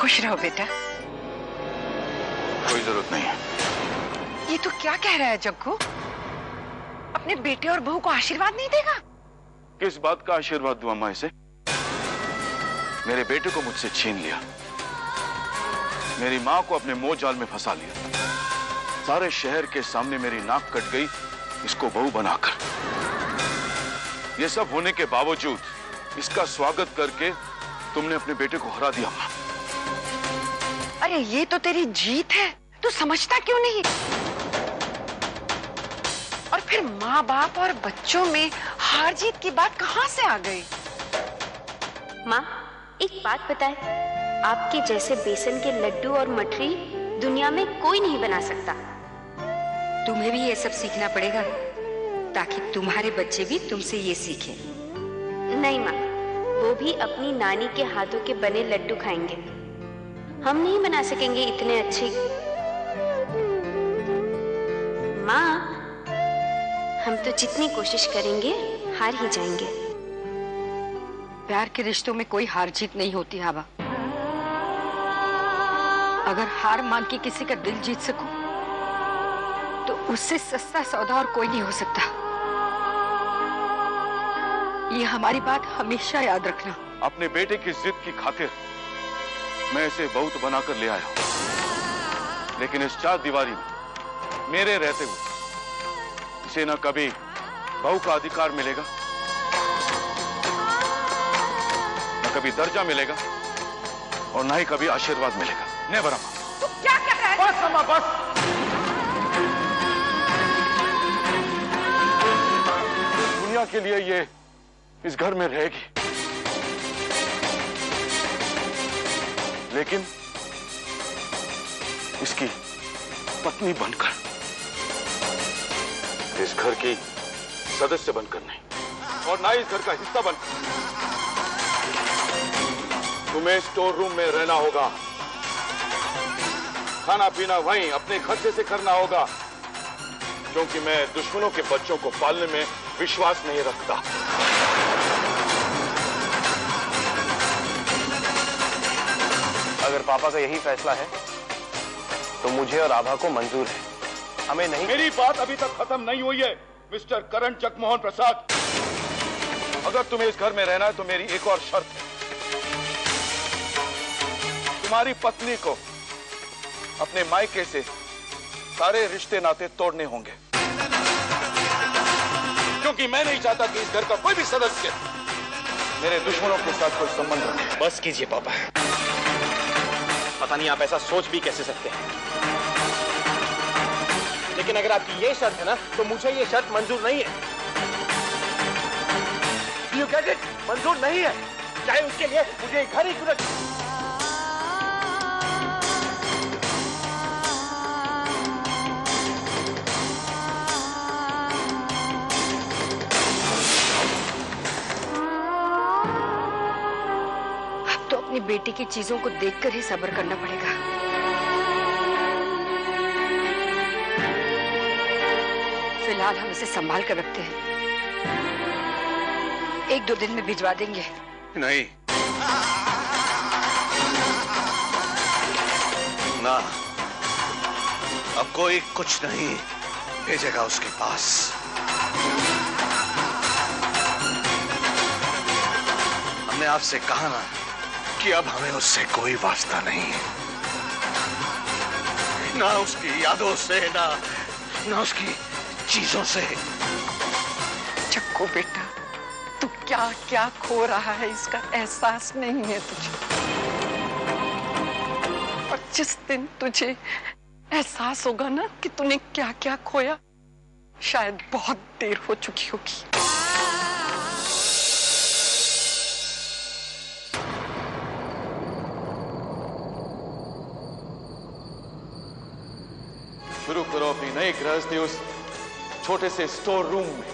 खुश रहो बेटा। कोई जरूरत नहीं है। ये तो क्या कह रहा है जग्गू? अपने बेटे और बहू को आशीर्वाद नहीं देगा? किस बात का आशीर्वाद दूं अम्मा इसे? मेरे बेटे को मुझसे छीन लिया, मेरी मां को अपने मोह जाल में फंसा लिया, सारे शहर के सामने मेरी नाक कट गई इसको बहू बनाकर। ये सब होने के बावजूद इसका स्वागत करके तुमने अपने बेटे को हरा दिया अम्मा। अरे ये तो तेरी जीत है, तू समझता क्यों नहीं? और फिर माँ बाप और बच्चों में हार जीत की बात कहाँ से आ गई? माँ, एक बात बताए, आपके जैसे बेसन के लड्डू और मठरी दुनिया में कोई नहीं बना सकता। तुम्हें भी ये सब सीखना पड़ेगा ताकि तुम्हारे बच्चे भी तुमसे ये सीखें। नहीं माँ, वो भी अपनी नानी के हाथों के बने लड्डू खाएंगे। हम नहीं बना सकेंगे इतने अच्छे। माँ, हम तो जितनी कोशिश करेंगे हार ही जाएंगे। प्यार के रिश्तों में कोई हार जीत नहीं होती आबा। अगर हार मान के किसी का दिल जीत सको तो उससे सस्ता सौदा और कोई नहीं हो सकता। ये हमारी बात हमेशा याद रखना। अपने बेटे की जिद की खातिर मैं इसे बहू तो बनाकर ले आया हूं, लेकिन इस चार दीवारी में मेरे रहते हुए इसे न कभी बहू का अधिकार मिलेगा, न कभी दर्जा मिलेगा और न ही कभी आशीर्वाद मिलेगा। नेवर अम्मा। तू क्या कह रहा है? बस अम्मा बस। दुनिया के लिए ये इस घर में रहेगी, लेकिन इसकी पत्नी बनकर, इस घर की सदस्य बनकर नहीं, और ना ही इस घर का हिस्सा बनकर। तुम्हें स्टोर रूम में रहना होगा, खाना पीना वहीं अपने खर्चे से करना होगा, क्योंकि मैं दुश्मनों के बच्चों को पालने में विश्वास नहीं रखता। अगर पापा का यही फैसला है तो मुझे और आभा को मंजूर है। हमें नहीं। मेरी बात अभी तक खत्म नहीं हुई है मिस्टर करण जगमोहन प्रसाद। अगर तुम्हें इस घर में रहना है तो मेरी एक और शर्त है, तुम्हारी पत्नी को अपने मायके से सारे रिश्ते नाते तोड़ने होंगे, क्योंकि मैं नहीं चाहता कि इस घर का कोई भी सदस्य मेरे दुश्मनों के साथ कोई संबंध रखे। बस कीजिए पापा, पता नहीं आप ऐसा सोच भी कैसे सकते हैं, लेकिन अगर आपकी ये शर्त है ना तो मुझे ये शर्त मंजूर नहीं है। You get it? मंजूर नहीं है, चाहे उसके लिए मुझे घर ही क्यों न। अब तो अपनी बेटी की चीजों को देखकर ही सब्र करना पड़ेगा। फिलहाल हम इसे संभाल कर रखते हैं, 1-2 दिन में भिजवा देंगे। नहीं ना, अब कोई कुछ नहीं भेजेगा उसके पास। हमने आपसे कहा ना कि अब हमें उससे कोई वास्ता नहीं, ना उसकी यादों से, ना उसकी चीजों से। चक्को बेटा, तू क्या क्या खो रहा है इसका एहसास नहीं है तुझे। और जिस दिन तुझे एहसास होगा ना कि तूने क्या क्या खोया, शायद बहुत देर हो चुकी होगी। शुरू करो अपनी नई गृहस्थी उस छोटे से स्टोर रूम में।